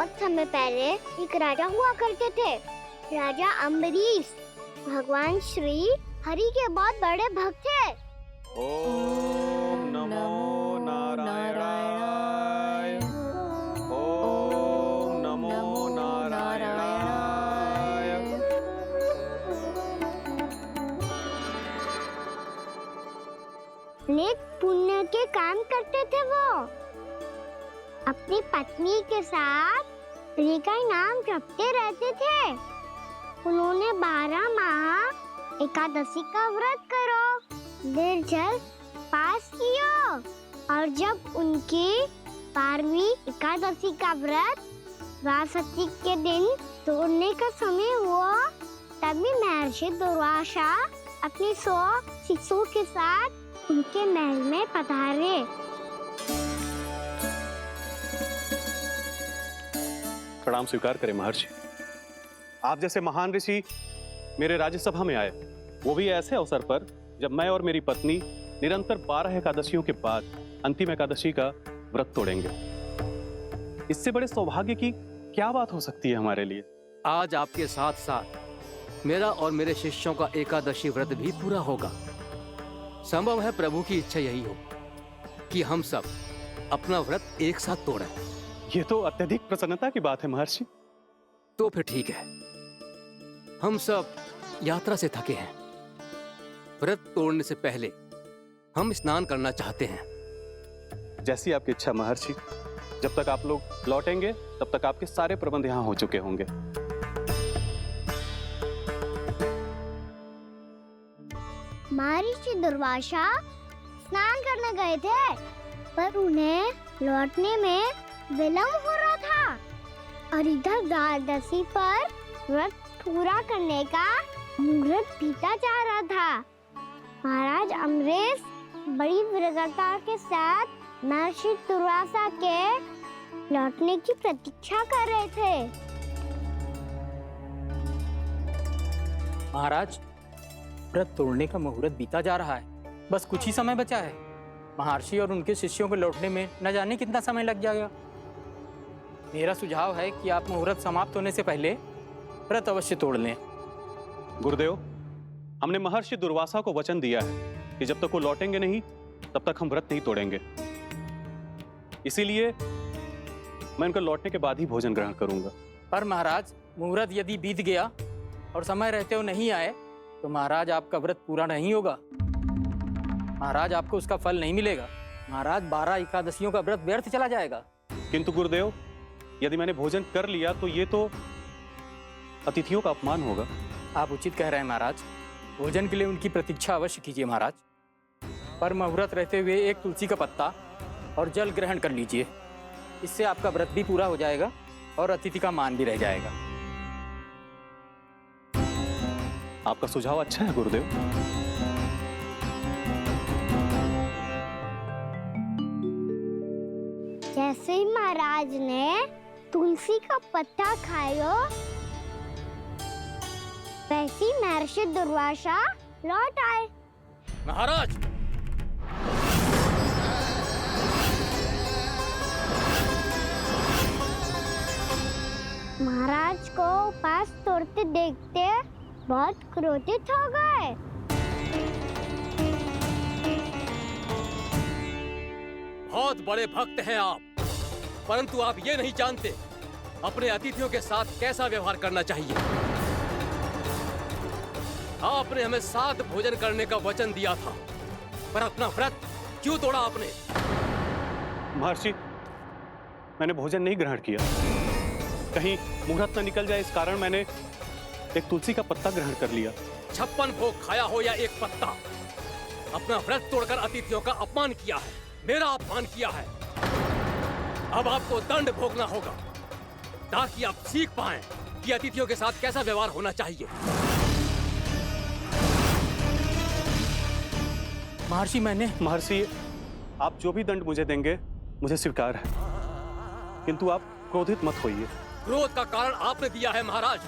बहुत समय पहले एक राजा हुआ करते थे, राजा अम्बरीश। भगवान श्री हरि के बहुत बड़े भक्त थे। ओम नमो नारायणाय। ओम नमो नारायणाय। नेक पुण्य के काम करते थे वो। अपनी पत्नी के साथ हरि का नाम जपते रहते थे। उन्होंने 12 माह एकादशी का व्रत करो, निर्जल पास किया, और जब उनकी 12वीं एकादशी का व्रत द्वादशी के दिन तोड़ने का समय हुआ, तभी महर्षि दुर्वासा अपने 100 शिष्यों के साथ उनके महल में पधारे। प्रणाम स्वीकार करें महर्षि। आप जैसे महान ऋषि मेरे राज्यसभा में आए, वो भी ऐसे अवसर पर जब मैं और मेरी पत्नी निरंतर 12 एकादशियों के बाद अंतिम एकादशी का व्रत तोड़ेंगे। इससे बड़े सौभाग्य की क्या बात हो सकती है हमारे लिए। आज आपके साथ साथ मेरा और मेरे शिष्यों का एकादशी व्रत भी पूरा होगा। संभव है प्रभु की इच्छा यही हो कि हम सब अपना व्रत एक साथ तोड़ें। ये तो अत्यधिक प्रसन्नता की बात है महर्षि। तो फिर ठीक है, हम सब यात्रा से थके हैं। व्रत तोड़ने से पहले हम स्नान करना चाहते हैं। जैसी आपकी इच्छा महर्षि। जब तक आप लोग लौटेंगे तब तक आपके सारे प्रबंध यहाँ हो चुके होंगे। महर्षि दुर्वासा स्नान करने गए थे, पर उन्हें लौटने में विलंब हो रहा था, और इधर द्वादशी पर व्रत पूरा करने का मुहूर्त बीता जा रहा था। महाराज अम्बरीश बड़ी विनम्रता के साथ महर्षि दुर्वासा के लौटने की प्रतीक्षा कर रहे थे। महाराज, व्रत तोड़ने का मुहूर्त बीता जा रहा है। बस कुछ ही समय बचा है। महर्षि और उनके शिष्यों को लौटने में न जाने कितना समय लग जाएगा। मेरा सुझाव है कि आप मुहूर्त समाप्त होने से पहले व्रत अवश्य तोड़ लें। गुरुदेव, हमने महर्षि दुर्वासा को वचन दिया है कि जब तक वो लौटेंगे नहीं तब तक हम व्रत नहीं तोड़ेंगे। इसीलिए मैं उनके लौटने के बाद ही भोजन ग्रहण करूंगा। पर महाराज, मुहूर्त यदि बीत गया और समय रहते हुए नहीं आए तो महाराज आपका व्रत पूरा नहीं होगा। महाराज, आपको उसका फल नहीं मिलेगा। महाराज, 12 एकादशियों का व्रत व्यर्थ चला जाएगा। किंतु गुरुदेव, यदि मैंने भोजन कर लिया तो ये तो अतिथियों का अपमान होगा। आप उचित कह रहे हैं महाराज। भोजन के लिए उनकी प्रतीक्षा अवश्य कीजिए महाराज। पर मुहूर्त रहते हुए एक तुलसी का पत्ता और जल ग्रहण कर लीजिए। इससे आपका व्रत भी पूरा हो जाएगा और अतिथि का मान भी रह जाएगा। आपका सुझाव अच्छा है गुरुदेव। जैसे ही महाराज ने तुलसी का पत्ता खाया, वैसे ही महर्षि दुर्वासा लौट आए। महाराज, महाराज को उपास तोड़ते देखते बहुत क्रोधित हो गए। बहुत बड़े भक्त हैं आप, परंतु आप ये नहीं जानते अपने अतिथियों के साथ कैसा व्यवहार करना चाहिए। आपने हमें साथ भोजन करने का वचन दिया था, पर अपना व्रत क्यों तोड़ा आपने? महर्षि, मैंने भोजन नहीं ग्रहण किया। कहीं मुहूर्त न निकल जाए, इस कारण मैंने एक तुलसी का पत्ता ग्रहण कर लिया। 56 भोग खाया हो या एक पत्ता, अपना व्रत तोड़कर अतिथियों का अपमान किया है, मेरा अपमान किया है। अब आपको दंड भोगना होगा ताकि आप सीख पाएं कि अतिथियों के साथ कैसा व्यवहार होना चाहिए। महर्षि, आप जो भी दंड मुझे देंगे मुझे स्वीकार है, किंतु आप क्रोधित मत होइए। क्रोध का कारण आपने दिया है महाराज।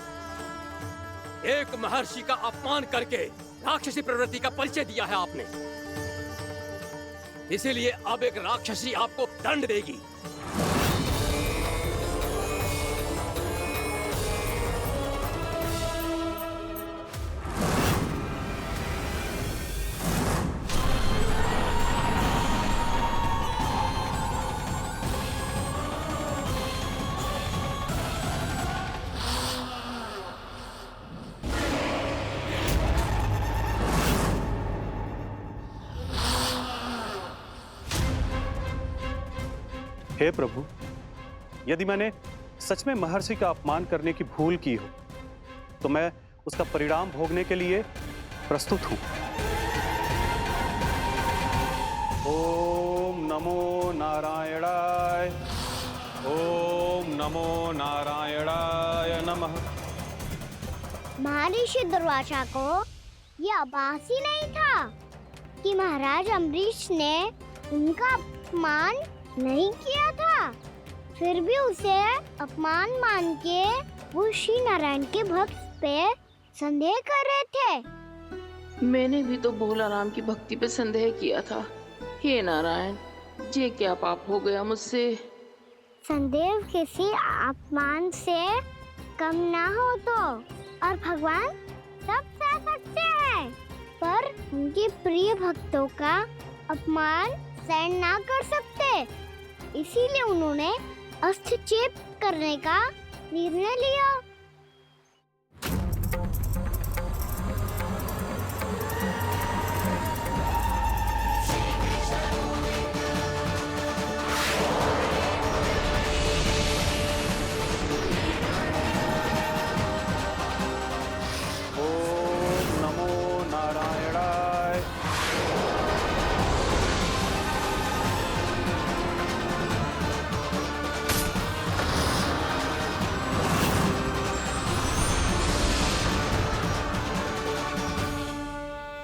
एक महर्षि का अपमान करके राक्षसी प्रवृत्ति का परिचय दिया है आपने। इसीलिए अब एक राक्षसी आपको दंड देगी। हे प्रभु, यदि मैंने सच में महर्षि का अपमान करने की भूल की हो तो मैं उसका परिणाम भोगने के लिए प्रस्तुत हूं। ओम नमो नारायणाय, ओम नमो नारायणाय नमः। महर्षि दुर्वासा को यह आभास ही नहीं था कि महाराज अम्बरीश ने उनका अपमान नहीं किया था। फिर भी उसे अपमान मान के वो श्री नारायण के भक्त पे संदेह कर रहे थे। मैंने भी तो भोला राम की भक्ति पे संदेह किया था। हे नारायण, ये क्या पाप हो गया मुझसे? संदेह किसी अपमान से कम ना हो तो, और भगवान सब सह सकते हैं, पर उनके प्रिय भक्तों का अपमान सहन ना कर सकते। इसीलिए उन्होंने हस्तक्षेप करने का निर्णय लिया। ओम नमो नारायणाय।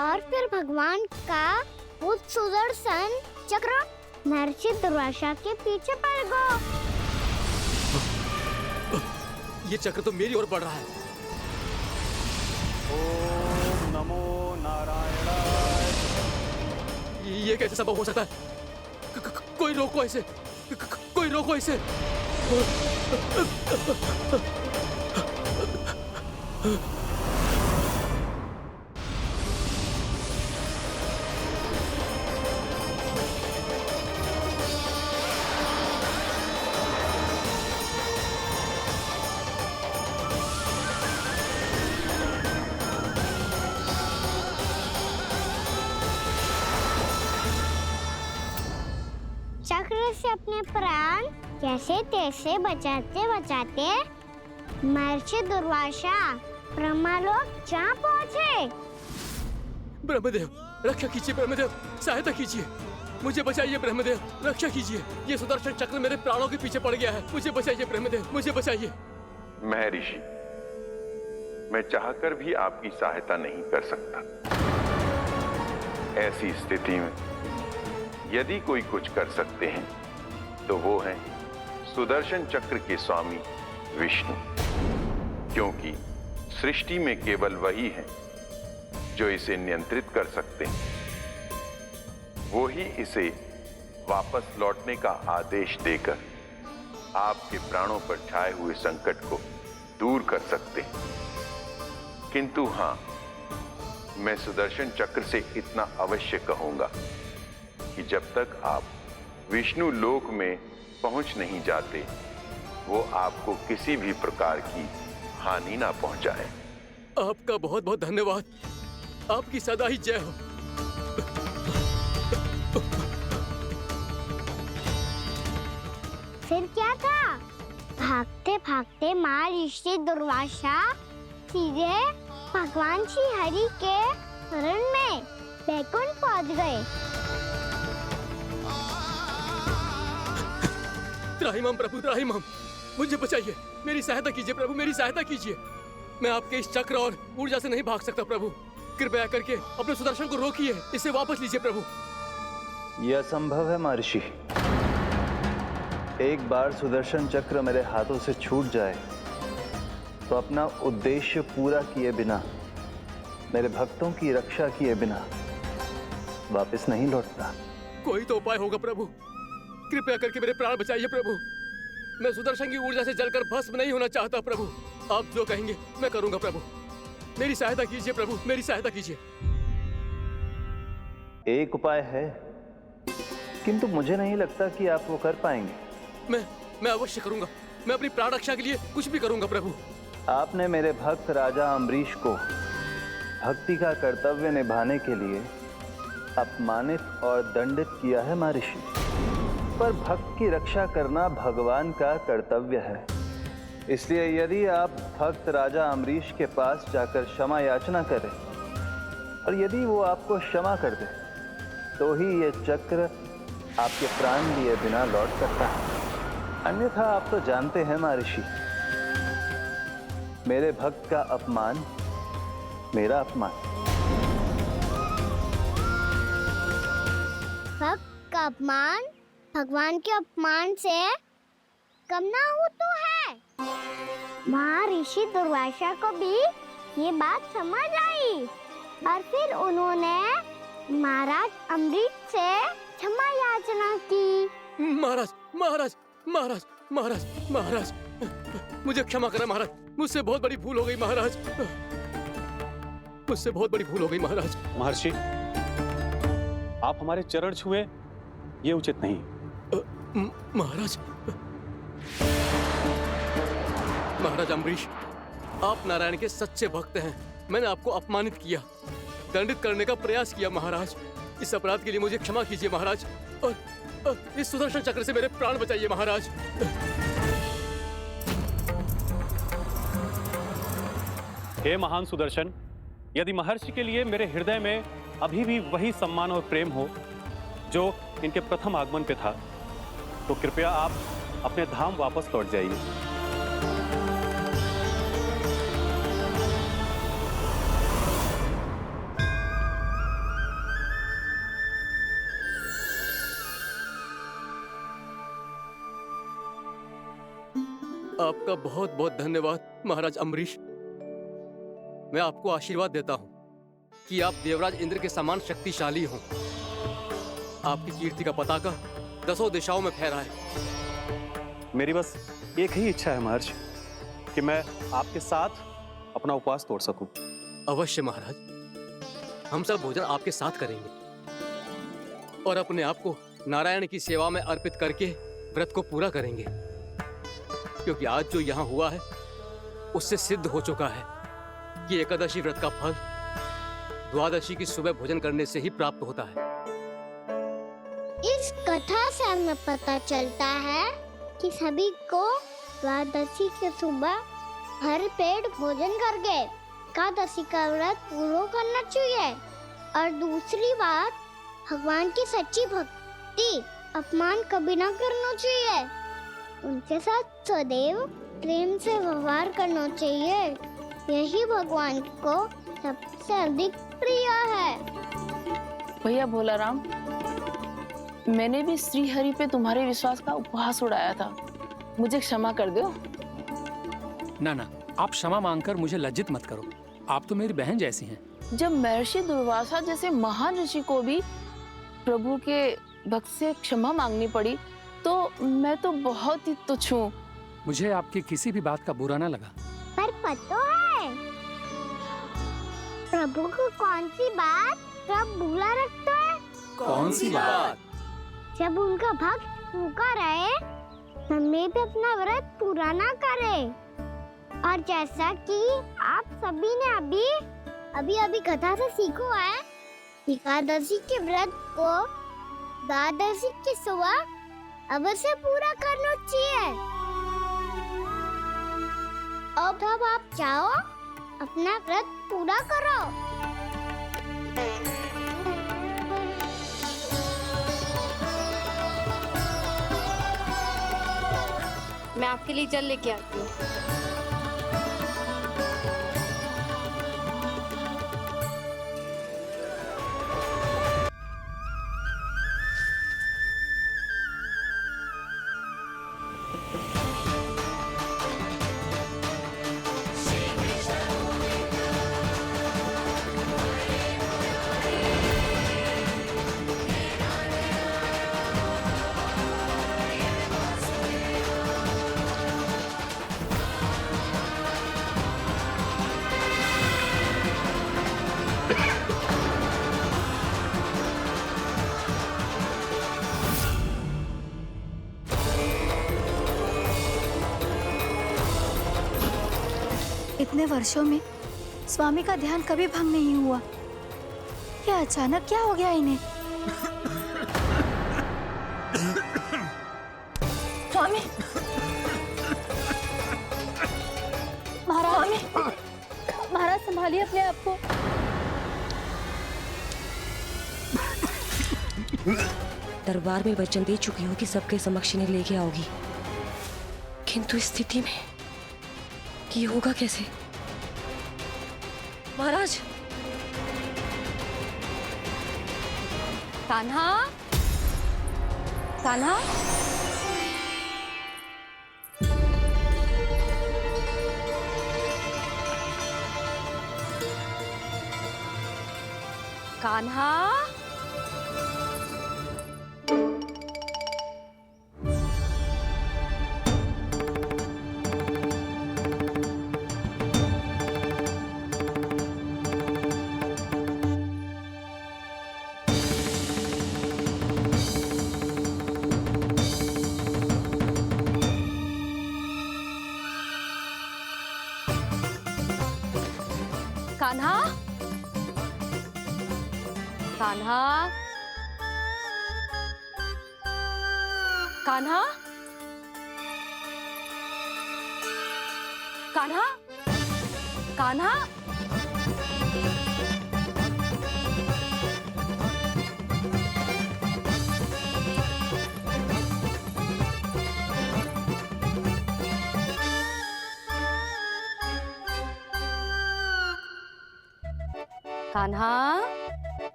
और फिर भगवान का वो सुदर्शन चक्र महर्षि दुर्वासा के पीछे पड़ गया। ये चक्र तो मेरी ओर बढ़ रहा है। ओम नमो नारायणाय। ये कैसे संभव हो सकता है? कोई रोको इसे, कोई रोको इसे। चक्र से अपने प्राण जैसे तैसे बचाते बचाते महर्षि दुर्वासा ब्रह्मलोक जा पहुंचे। ब्रह्मदेव, रक्षा कीजिए ब्रह्मदेव, सहायता कीजिए, मुझे बचाइए ब्रह्मदेव, रक्षा कीजिए। ये सुदर्शन चक्र मेरे प्राणों के पीछे पड़ गया है, मुझे बचाइए ब्रह्मदेव, मुझे बचाइए। महर्षि, मैं चाहकर भी आपकी सहायता नहीं कर सकता। ऐसी स्थिति में यदि कोई कुछ कर सकते हैं तो वो है सुदर्शन चक्र के स्वामी विष्णु, क्योंकि सृष्टि में केवल वही है जो इसे नियंत्रित कर सकते हैं। वो ही इसे वापस लौटने का आदेश देकर आपके प्राणों पर छाए हुए संकट को दूर कर सकते हैं। किंतु हां, मैं सुदर्शन चक्र से इतना अवश्य कहूंगा कि जब तक आप विष्णु लोक में पहुंच नहीं जाते, वो आपको किसी भी प्रकार की हानि ना पहुंचाए। आपका बहुत बहुत धन्यवाद, आपकी सदा ही जय हो। फिर क्या था? भागते भागते महर्षि दुर्वासा सीधे भगवान श्री हरि के शरण में बैकुंठ पहुंच गए। त्राहिमाम प्रभु, त्राहिमाम, मुझे बचाइए, मेरी सहायता कीजिए प्रभु, मेरी सहायता कीजिए। मैं आपके इस चक्र और ऊर्जा से नहीं भाग सकता प्रभु, कृपया करके अपने सुदर्शन को रोकिए, इसे वापस लीजिए प्रभु। यह असंभव है महर्षि। एक बार सुदर्शन चक्र मेरे हाथों से छूट जाए तो अपना उद्देश्य पूरा किए बिना, मेरे भक्तों की रक्षा किए बिना वापस नहीं लौटता। कोई तो उपाय होगा प्रभु, कृपया करके मेरे प्राण बचाइए प्रभु। मैं सुदर्शन की ऊर्जा से जलकर भस्म नहीं होना चाहता प्रभु। आप जो कहेंगे मैं करूंगा प्रभु। मेरी सहायता कीजिए प्रभु, मेरी सहायता कीजिए। एक उपाय है, किंतु मुझे नहीं लगता कि आप वो कर पाएंगे। मैं अवश्य करूंगा, मैं अपनी प्राण रक्षा के लिए कुछ भी करूंगा प्रभु। आपने मेरे भक्त राजा अम्बरीश को भक्ति का कर्तव्य निभाने के लिए अपमानित और दंडित किया है महर्षि। पर भक्त की रक्षा करना भगवान का कर्तव्य है। इसलिए यदि आप भक्त राजा अम्बरीश के पास जाकर क्षमा याचना करें और यदि वो आपको क्षमा कर दे तो ही ये चक्र आपके प्राण लिए बिना लौट सकता है। अन्यथा आप तो जानते हैं महर्षि, मेरे भक्त का अपमान मेरा अपमान। भक्त का अपमान भगवान के अपमान से कम ना हो तो है। महर्षि दुर्वासा को भी ये बात समझ आई और फिर उन्होंने महाराज अम्बरीश से क्षमा याचना की। महाराज महाराज महाराज महाराज महाराज, मुझे क्षमा करें महाराज, मुझसे बहुत बड़ी भूल हो गई महाराज, मुझसे बहुत बड़ी भूल हो गई महाराज। महर्षि, आप हमारे चरण छुए ये उचित नहीं। महाराज महाराज अम्बरीश, आप नारायण के सच्चे भक्त हैं। मैंने आपको अपमानित किया, दंडित करने का प्रयास किया महाराज। इस अपराध के लिए मुझे क्षमा कीजिए महाराज, और इस सुदर्शन चक्र से मेरे प्राण बचाइए महाराज। हे महान सुदर्शन, यदि महर्षि के लिए मेरे हृदय में अभी भी वही सम्मान और प्रेम हो जो इनके प्रथम आगमन पे था, तो कृपया आप अपने धाम वापस लौट जाइए। आपका बहुत बहुत धन्यवाद महाराज अम्बरीश। मैं आपको आशीर्वाद देता हूं कि आप देवराज इंद्र के समान शक्तिशाली हों। आपकी कीर्ति का पताका 10 दिशाओं में फहराए। मेरी बस एक ही इच्छा है महर्षि, कि मैं आपके साथ अपना उपवास तोड़ सकूं। अवश्य महाराज, हम सब भोजन आपके साथ करेंगे और अपने आप को नारायण की सेवा में अर्पित करके व्रत को पूरा करेंगे, क्योंकि आज जो यहाँ हुआ है उससे सिद्ध हो चुका है कि एकादशी व्रत का फल द्वादशी की सुबह भोजन करने से ही प्राप्त होता है। इस कथा से हमें पता चलता है कि सभी को द्वादशी के सुबह भर पेट भोजन करके एकादशी का व्रत पूरा करना चाहिए। और दूसरी बात, भगवान की सच्ची भक्ति अपमान कभी ना करना चाहिए। उनके साथ सदैव प्रेम से व्यवहार करना चाहिए। यही भगवान को सबसे अधिक प्रिय है। भैया भोलाराम, मैंने भी श्री हरि पे तुम्हारे विश्वास का उपहास उड़ाया था, मुझे क्षमा कर दो। ना ना, आप क्षमा मांगकर मुझे लज्जित मत करो, आप तो मेरी बहन जैसी हैं। जब महर्षि दुर्वासा जैसे महान ऋषि को भी प्रभु के भक्त से क्षमा मांगनी पड़ी, तो मैं तो बहुत ही तुच्छ हूँ। मुझे आपकी किसी भी बात का बुरा ना लगा। पर पता है प्रभु को कौन सी बात सब भूला रखता है? कौन सी बात? जब उनका भक्त भूखा रहे, हमें भी अपना व्रत पूरा ना करे। और जैसा कि आप सभी ने अभी कथा से सीखो है, एकादशी के व्रत को द्वादशी की सुबह अवश्य पूरा करना चाहिए। अब आप जाओ, अपना व्रत पूरा करो। मैं आपके लिए जल लेके आती हूँ। इतने वर्षों में स्वामी का ध्यान कभी भंग नहीं हुआ। ये अचानक क्या हो गया इन्हें? स्वामी महाराज महाराज संभालिए अपने आप को। दरबार में वचन दे चुकी हो कि सबके समक्ष इन्हें लेके आओगी, किंतु इस स्थिति में ये होगा कैसे? महाराज! कान्हा, कान्हा, कान्हा, कान्हा, कान्हा, कान्हा, कान्हा, कान्हा, कान्हा,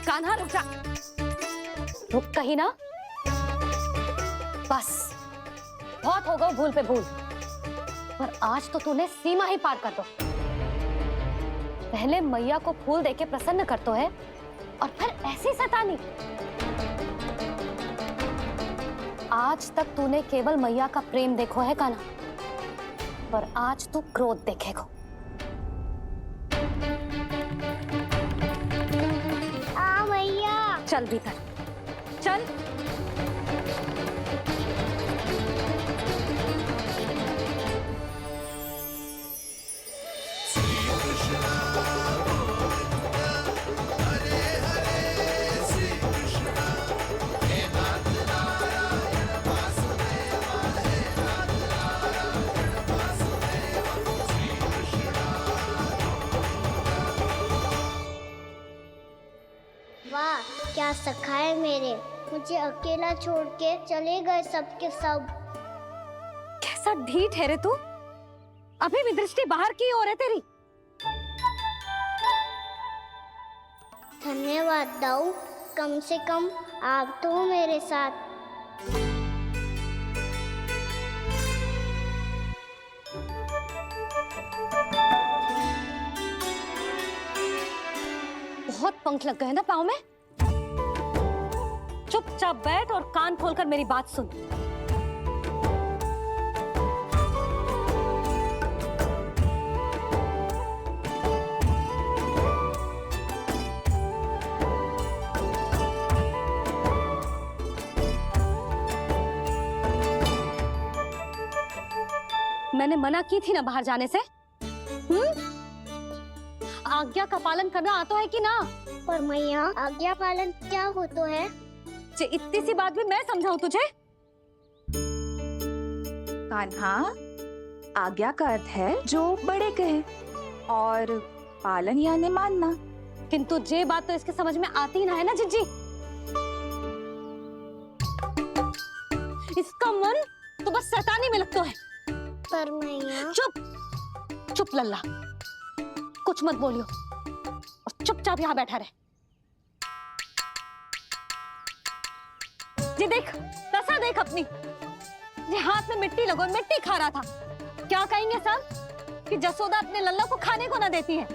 कान्हा रुक जा, रुक कहीं ना। बस बहुत हो गया भूल पे भूल, पर आज तो तूने सीमा ही पार कर दो। पहले मैया को फूल देके प्रसन्न कर तो है और फिर ऐसी सतानी। आज तक तूने केवल मैया का प्रेम देखो है कान्हा, पर आज तू क्रोध देखेगा। मैया चल भीतर चल। वाह क्या सखा है मेरे, मुझे अकेला छोड़ के चले गए सबके सब। कैसा ढीठ है रे तू, अभी भी दृष्टि बाहर की ओर है तेरी। धन्यवाद दाऊ, कम से कम आप तो हो मेरे साथ। बहुत पंख लग गए ना पाँव में। चुपचाप बैठ और कान खोलकर मेरी बात सुन। मैंने मना की थी ना बाहर जाने से। आज्ञा का पालन करना आता है कि ना? पर मैया आज्ञा पालन क्या हो तो है? इतनी सी बात भी मैं समझाऊं तुझे? कान्हा, आज्ञा का अर्थ है जो बड़े कहे और पालन यानी मानना। किंतु ये बात तो इसके समझ में आती ना है ना जिज्जी। इसका मन तो बस शैतानी में लगता है। पर मैया चुप चुप लल्ला, कुछ मत बोलियो और चुपचाप यहाँ बैठा रहे। ये देख दशा देख अपनी, ये हाथ में मिट्टी लगो मिट्टी खा रहा था। क्या कहेंगे सब कि जसोदा अपने लल्ला को खाने को ना देती है।